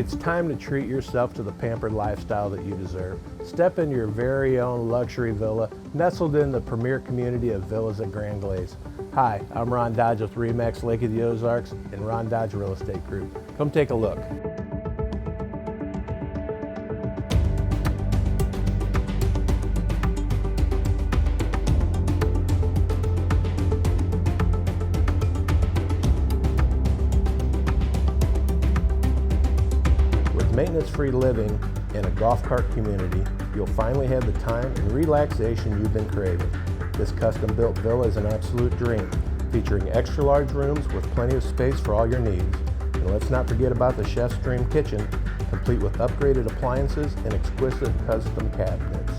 It's time to treat yourself to the pampered lifestyle that you deserve. Step into your very own luxury villa, nestled in the premier community of villas at Grand Glaize. Hi, I'm Ron Dodge with RE/MAX Lake of the Ozarks and Ron Dodge Real Estate Group. Come take a look. Maintenance-free living in a golf cart community, you'll finally have the time and relaxation you've been craving. This custom-built villa is an absolute dream, featuring extra-large rooms with plenty of space for all your needs. And let's not forget about the chef's dream kitchen, complete with upgraded appliances and exquisite custom cabinets.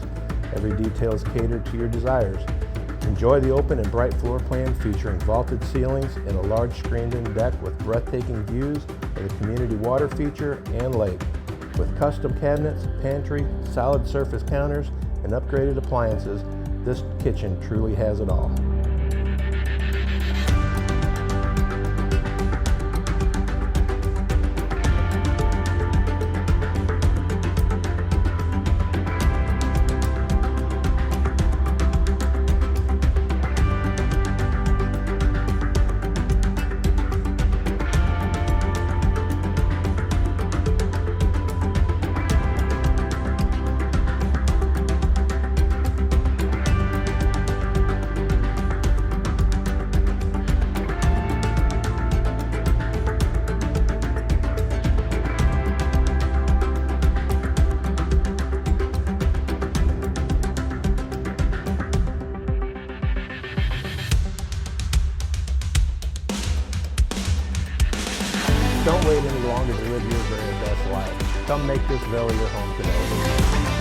Every detail is catered to your desires. Enjoy the open and bright floor plan featuring vaulted ceilings and a large screened-in deck with breathtaking views of the community water feature and lake. With custom cabinets, pantry, solid surface counters, and upgraded appliances, this kitchen truly has it all. Don't wait any longer to live your very best life. Come make this villa your home today.